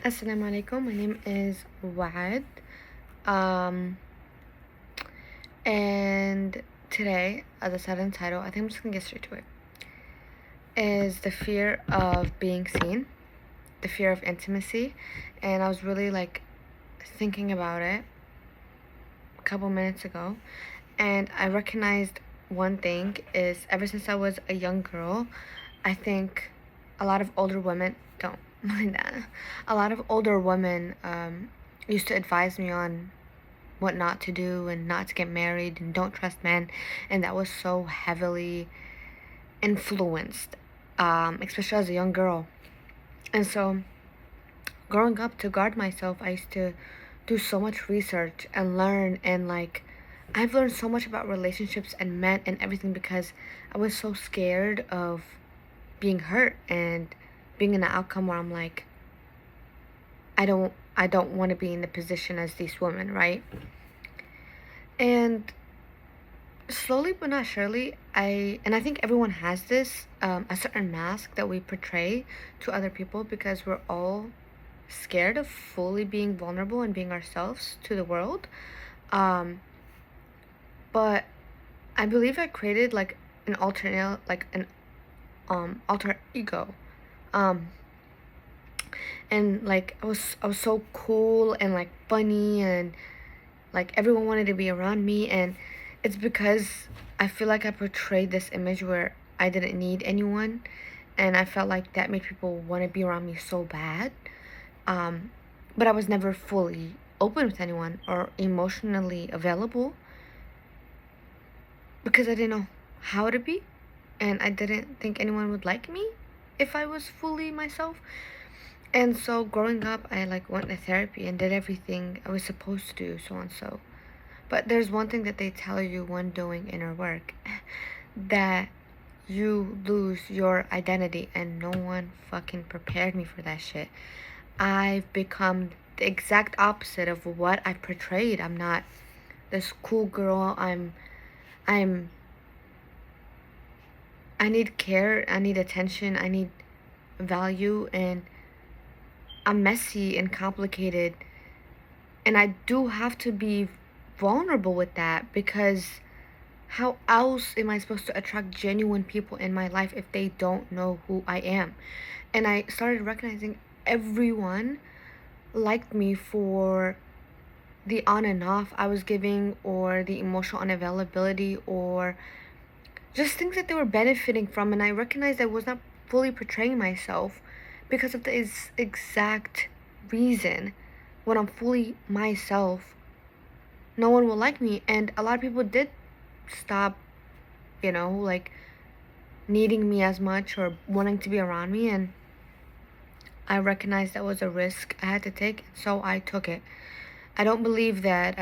Assalamu alaikum. My name is Waad. Um, and today, as I said in the title, I think I'm just gonna get straight to it. Is the fear of being seen, the fear of intimacy, and I was really thinking about it a couple minutes ago, and I recognized one thing is ever since I was a young girl, I think a lot of older women don't mind that. A lot of older women used to advise me on what not to do and not to get married and don't trust men, and that was so heavily influenced, especially as a young girl. And so growing up, to guard myself, I used to do so much research and learn, and I've learned so much about relationships and men and everything because I was so scared of being hurt and being in an outcome where I'm like, I don't want to be in the position as these women, right? And slowly but not surely, I think everyone has this a certain mask that we portray to other people because we're all scared of fully being vulnerable and being ourselves to the world. But I believe I created an alternate an alter ego. Um and I was so cool and funny, and everyone wanted to be around me, and it's because I feel like I portrayed this image where I didn't need anyone, and I felt like that made people want to be around me so bad. um but I was never fully open with anyone or emotionally available because I didn't know how to be, and I didn't think anyone would like me if I was fully myself. And so growing up, I went to therapy and did everything I was supposed to do, so and so. But there's one thing that they tell you when doing inner work, that you lose your identity, and no one fucking prepared me for that shit. I've become the exact opposite of what I portrayed. I'm not this cool girl. I'm I need care, I need attention, I need value, and I'm messy and complicated, and I do have to be vulnerable with that because how else am I supposed to attract genuine people in my life if they don't know who I am? And I started recognizing everyone liked me for the on and off I was giving, or the emotional unavailability, or just things that they were benefiting from. And I recognized I was not fully portraying myself because of this exact reason. When I'm fully myself, no one will like me. And a lot of people did stop, needing me as much or wanting to be around me. And I recognized that was a risk I had to take, so I took it. I don't believe that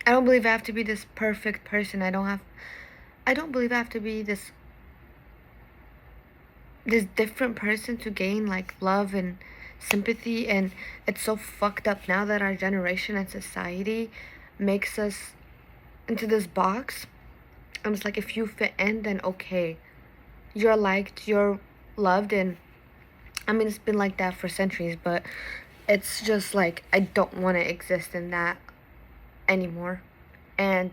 I don't believe I have to be this perfect person. I don't believe I have to be this different person to gain love and sympathy. And it's so fucked up now that our generation and society makes us into this box. And it's like, if you fit in, then okay, you're liked, you're loved. And I mean, it's been like that for centuries, but it's just I don't want to exist in that anymore. And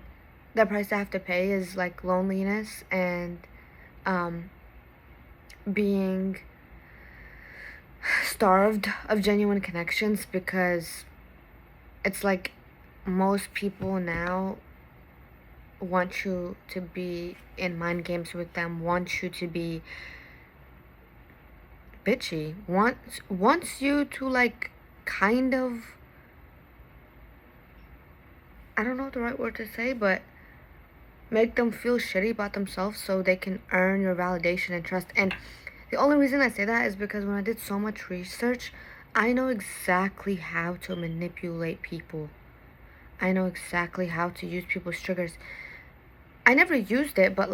the price I have to pay is loneliness and being starved of genuine connections, because it's like most people now want you to be in mind games with them, want you to be bitchy, wants you to kind of, I don't know the right word to say, but make them feel shitty about themselves so they can earn your validation and trust. And the only reason I say that is because when I did so much research, I know exactly how to manipulate people. I know exactly how to use people's triggers. I never used it, but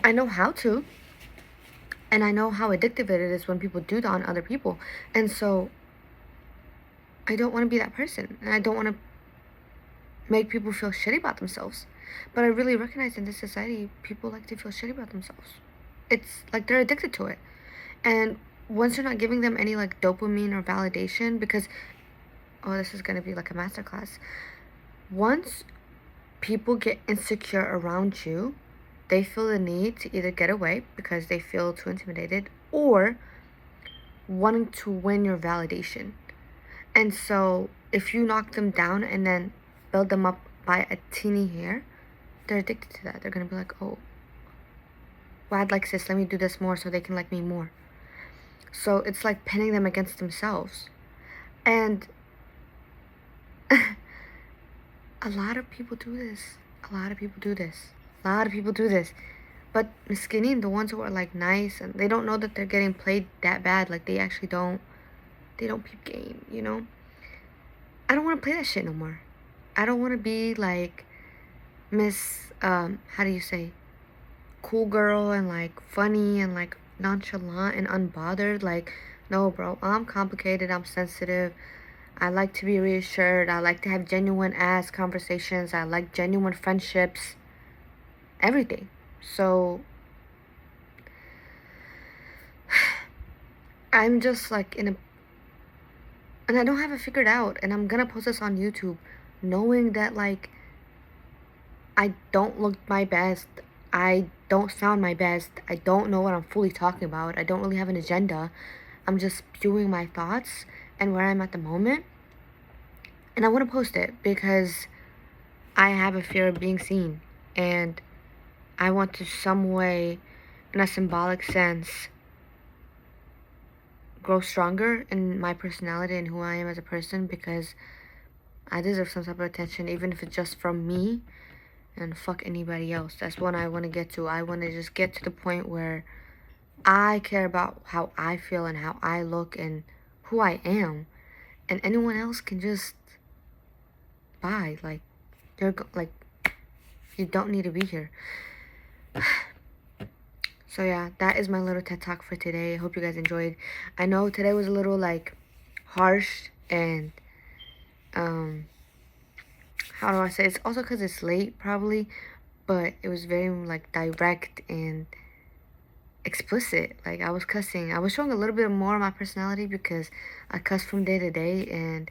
I know how to. And I know how addictive it is when people do that on other people. And so I don't want to be that person. And I don't want to make people feel shitty about themselves. But I really recognize in this society, people like to feel shitty about themselves. It's like they're addicted to it. And once you're not giving them any like dopamine or validation, because oh, this is gonna be like a masterclass. Once people get insecure around you, they feel the need to either get away because they feel too intimidated, or wanting to win your validation. And so if you knock them down and then build them up by a teeny hair, they're addicted to that. They're gonna be like, oh, Wad likes this, let me do this more so they can like me more. So it's like pinning them against themselves. And a lot of people do this. A lot of people do this. A lot of people do this. But Miskinin, the ones who are like nice and they don't know that they're getting played that bad, like they actually don't peep game, you know? I don't want to play that shit no more. I don't want to be like Miss, how do you say? Cool girl and like funny and like nonchalant and unbothered. Like, no, bro, I'm complicated, I'm sensitive. I like to be reassured. I like to have genuine ass conversations. I like genuine friendships. Everything. So I'm just like in a, and I don't have it figured out, and I'm gonna post this on YouTube knowing that like I don't look my best, I don't sound my best, I don't know what I'm fully talking about, I don't really have an agenda. I'm just spewing my thoughts and where I'm at the moment, and I want to post it because I have a fear of being seen, and I want to some way, in a symbolic sense, grow stronger in my personality and who I am as a person, because I deserve some type of attention, even if it's just from me, and fuck anybody else. That's what I want to get to. I want to just get to the point where I care about how I feel and how I look and who I am, and anyone else can just bye. Like, like, you don't need to be here. So yeah, that is my little TED Talk for today. I hope you guys enjoyed. I know today was a little like harsh and how do I say, it's also because it's late probably, but it was very like direct and explicit. Like I was cussing. I was showing a little bit more of my personality because I cuss from day to day, and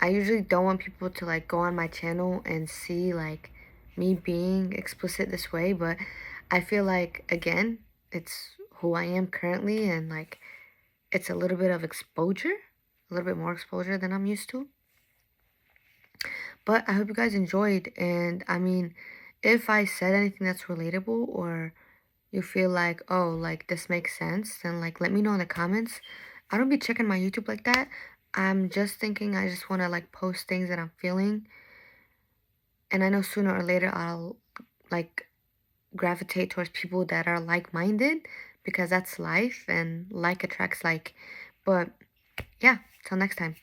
I usually don't want people to like go on my channel and see like me being explicit this way, but I feel like again, it's who I am currently, and like it's a little bit of exposure, a little bit more exposure than I'm used to. But I hope you guys enjoyed, and I mean, if I said anything that's relatable or you feel like, oh, like this makes sense, then like let me know in the comments. I don't be checking my YouTube like that. I'm just thinking I just want to like post things that I'm feeling, and I know sooner or later I'll like gravitate towards people that are like-minded, because that's life and like attracts like. But yeah, till next time.